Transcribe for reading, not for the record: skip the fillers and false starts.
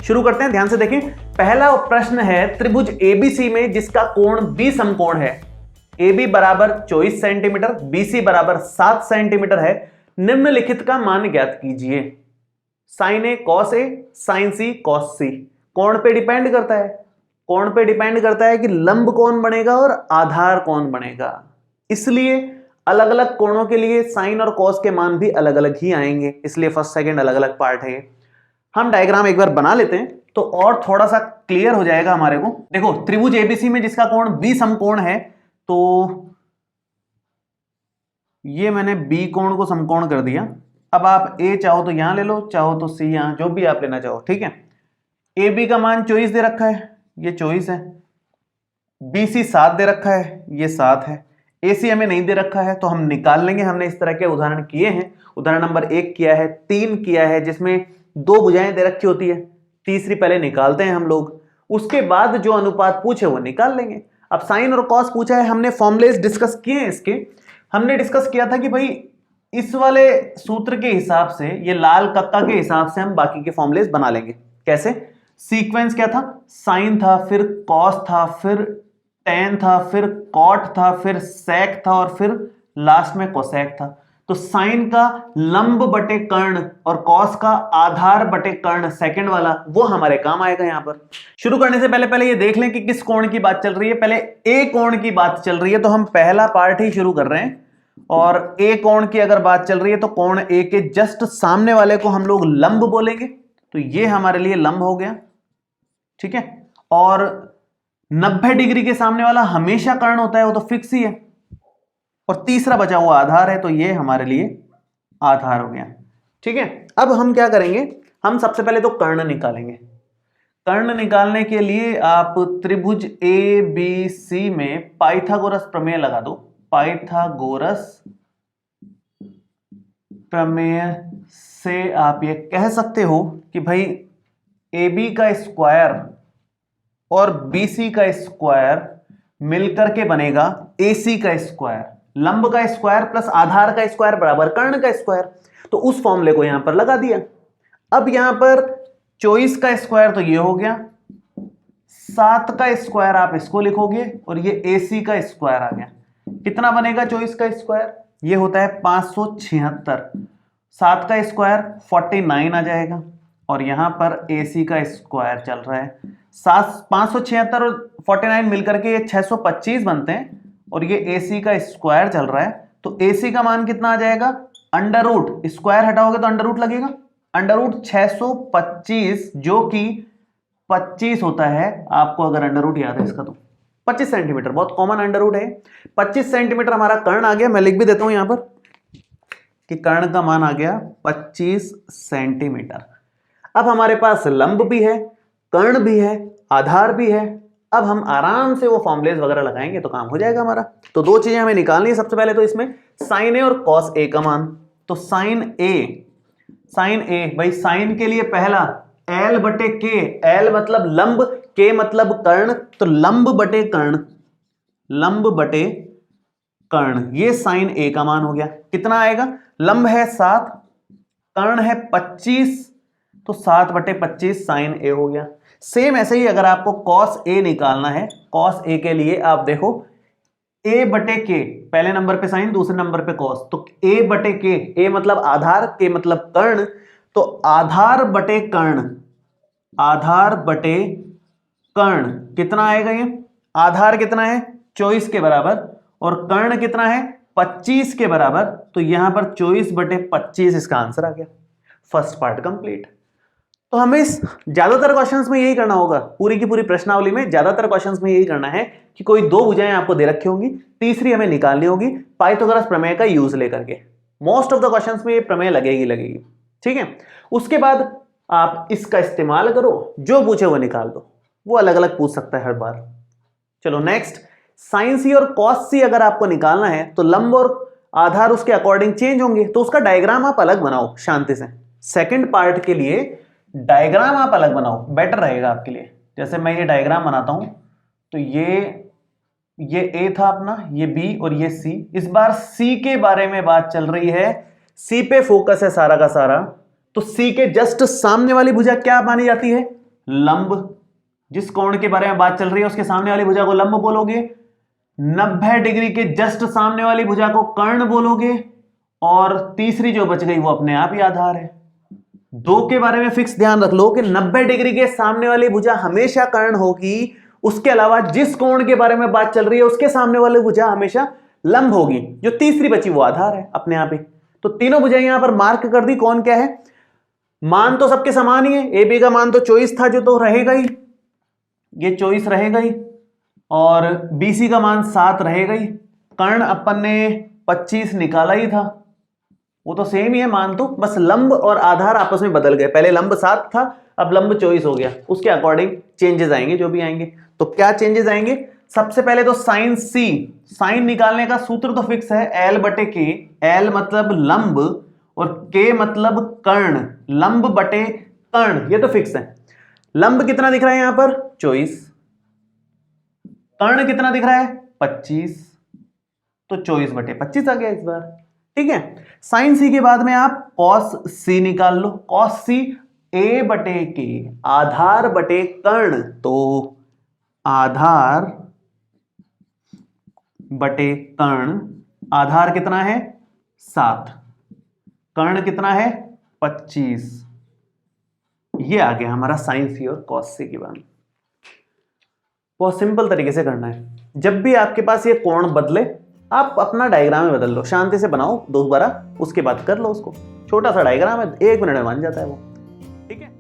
शुरू करते हैं, ध्यान से देखें। पहला प्रश्न है त्रिभुज एबीसी में जिसका कोण बी समकोण है, AB बराबर 24 सेंटीमीटर, BC बराबर 7 सेंटीमीटर है, निम्नलिखित का मान ज्ञात कीजिए। Sign A cos A, sign C cos सी। कोण पे डिपेंड करता है, कोण पे डिपेंड करता है कि लंब कौन बनेगा और आधार कौन बनेगा, इसलिए अलग अलग कोणों के लिए साइन और कॉस के मान भी अलग अलग ही आएंगे, इसलिए फर्स्ट सेकंड अलग अलग पार्ट है। हम डायग्राम एक बार बना लेते हैं तो और थोड़ा सा क्लियर हो जाएगा हमारे को। देखो त्रिभुज एबीसी में जिसका कोण बी समकोण है, तो ये मैंने बी कोण को समकोण कर दिया। अब आप ए चाहो तो यहां ले लो, चाहो तो सी यहां, जो भी आप लेना चाहो, ठीक है। ए बी का मान 24 दे रखा है, ये 24 है। BC 7 दे रखा है, ये 7 है। AC हमें नहीं दे रखा है तो हम निकाल लेंगे, हमने इस तरह के उदाहरण किए हैं। उदाहरण नंबर 1 किया है, 3 किया है जिसमें 2 भुजाएं दे रखी होती है, तीसरी पहले निकालते हैं हम लोग, उसके बाद जो अनुपात पूछे वो निकाल लेंगे। अब साइन और कॉस पूछा है, हमने फॉर्मूलेस डिस्कस किए हैं इसके। हमने डिस्कस किया था कि भाई इस वाले सूत्र के हिसाब से, ये लाल कक्का के हिसाब से हम बाकी के फॉर्मूलेस बना लेंगे। कैसे? सीक्वेंस क्या था? साइन था, फिर कॉस था, फिर टेन था, फिर कॉट था, फिर सेक था और फिर लास्ट में कोसेक था। तो साइन का लंब बटे कर्ण और कॉस का आधार बटे कर्ण, सेकंड वाला, वो हमारे काम आएगा। यहां पर शुरू करने से पहले ये देख लें कि किस कोण की बात चल रही है। पहले ए कोण की बात चल रही है तो हम पहला पार्ट ही शुरू कर रहे हैं। और ए कोण की अगर बात चल रही है तो कोण ए के जस्ट सामने वाले को हम लोग लंब बोलेंगे, तो ये हमारे लिए लंब हो गया, ठीक है। और 90 डिग्री के सामने वाला हमेशा कर्ण होता है, वो तो फिक्स ही है। और तीसरा बचा हुआ आधार है, तो ये हमारे लिए आधार हो गया, ठीक है। अब हम क्या करेंगे, हम सबसे पहले तो कर्ण निकालेंगे। कर्ण निकालने के लिए आप त्रिभुज ए बी सी में पाइथागोरस प्रमेय लगा दो। पाइथागोरस प्रमेय से आप ये कह सकते हो कि भाई ए बी का स्क्वायर और BC का स्क्वायर मिलकर के बनेगा AC का स्क्वायर। लंब का स्क्वायर प्लस आधार का स्क्वायर बराबर कर्ण का स्क्वायर, तो उस फॉर्मूले को यहां पर लगा दिया। अब यहां पर 24 का स्क्वायर तो ये हो गया, 7 का स्क्वायर आप इसको लिखोगे और ये AC का स्क्वायर आ गया। कितना बनेगा 24 का स्क्वायर? ये होता है 576। 7 का स्क्वायर 49 आ जाएगा और यहां पर AC का स्क्वायर चल रहा है। 576 और 49 मिलकर के ये 625 बनते हैं और ये AC का स्क्वायर चल रहा है, तो AC का मान कितना आ जाएगा? अंडर रूट, स्क्वायर हटाओगे तो अंडर रूट लगेगा, अंडर रूट 625 जो कि 25 होता है। आपको अगर अंडर रूट याद है इसका तो 25 सेंटीमीटर, बहुत कॉमन अंडर रूट है। 25 सेंटीमीटर हमारा कर्ण आ गया। मैं लिख भी देता हूं यहां पर कि कर्ण का मान आ गया 25 सेंटीमीटर। अब हमारे पास लंब भी है, कर्ण भी है, आधार भी है। अब हम आराम से वो फॉर्मूलेस वगैरह लगाएंगे तो काम हो जाएगा हमारा। तो 2 चीजें हमें निकालनी है। सबसे पहले तो इसमें साइन ए और कॉस ए का मान, तो साइन ए भाई साइन के लिए पहला L बटे के, L मतलब लंब, के मतलब कर्ण, तो लंब बटे कर्ण, लंब बटे कर्ण, ये साइन ए का मान हो गया। कितना आएगा? लंब है 7, कर्ण है 25, तो 7 बटे 25 साइन ए हो गया। सेम ऐसे ही अगर आपको कॉस ए निकालना है, कॉस ए के लिए आप देखो ए बटे के, पहले नंबर पे साइन, दूसरे नंबर पे कॉस, तो ए बटे के, ए मतलब आधार, के मतलब कर्ण, तो आधार बटे कर्ण, आधार बटे कर्ण कितना आएगा? ये आधार कितना है? 24 के बराबर और कर्ण कितना है? 25 के बराबर, तो यहां पर 24 बटे 25 इसका आंसर आ गया। First part complete. तो हमें ज्यादातर क्वेश्चंस में यही करना होगा, पूरी की पूरी प्रश्नावली में ज्यादातर क्वेश्चंस में यही करना है कि कोई 2 भुजाएं आपको दे रखी होंगी, तीसरी हमें निकालनी होगी पाइथागोरस प्रमेय का यूज लेकर के। मोस्ट ऑफ द क्वेश्चंस में ये प्रमेय लगेगी, ठीक है। उसके बाद आप इसका इस्तेमाल करो, जो पूछे वो निकाल दो, वो अलग अलग पूछ सकता है हर बार। चलो नेक्स्ट, साइन सी और कॉस सी अगर आपको निकालना है तो लंब और आधार उसके अकॉर्डिंग चेंज होंगे, तो उसका डायग्राम आप अलग बनाओ शांति से। सेकंड पार्ट के लिए डायग्राम आप अलग बनाओ, बेटर रहेगा आपके लिए। जैसे मैं ये डायग्राम बनाता हूं, तो ये ए था अपना, ये बी और ये सी। इस बार सी के बारे में बात चल रही है, सी पे फोकस है सारा का सारा। तो सी के जस्ट सामने वाली भुजा क्या मानी जाती है? लंब, जिस कोण के बारे में बात चल रही है उसके सामने वाली भुजा को लंब बोलोगे, 90 डिग्री के जस्ट सामने वाली भुजा को कर्ण बोलोगे, और तीसरी जो बच गई वो अपने आप ही आधार है। दो के बारे में फिक्स ध्यान रख लो कि 90 डिग्री के सामने वाली भुजा हमेशा कर्ण होगी, उसके अलावा जिस कोण के बारे में बात चल रही है उसके सामने वाली भुजा हमेशा लंब होगी, जो तीसरी बची वो आधार है अपने आप ही। तो तीनों भुजाएं यहां पर मार्क कर दी। कौन क्या है, मान तो सबके समान ही है, ए बी का मान तो 24 था जो तो रहेगा ही, ये 24 रहेगा ही, और BC का मान 7 रहेगा ही। कर्ण अपन ने 25 निकाला ही था, वो तो सेम ही है मान, तो बस लंब और आधार आपस में बदल गए, पहले लंब 7 था अब लंब 24 हो गया, उसके अकॉर्डिंग चेंजेस आएंगे जो भी आएंगे। तो क्या चेंजेस आएंगे, सबसे पहले तो साइन C, साइन निकालने का सूत्र तो फिक्स है L बटे K, L मतलब लंब और K मतलब कर्ण, लंब बटे कर्ण, ये तो फिक्स है। लंब कितना दिख रहा है यहां पर 24, कर्ण कितना दिख रहा है 25, तो 24 बटे 25 आ गया इस बार, ठीक है। साइन C के बाद में आप कॉस C निकाल लो, कॉस C A बटे K, आधार बटे कर्ण, तो आधार बटे कर्ण, आधार कितना है 7, कर्ण कितना है 25, ये आ गया हमारा साइन C और कॉस C के बाद। बहुत सिंपल तरीके से करना है, जब भी आपके पास ये कोण बदले आप अपना डायग्राम में बदल लो, शांति से बनाओ दोबारा, उसके बाद कर लो उसको, छोटा सा डायग्राम है, 1 मिनट में बन जाता है वो, ठीक है।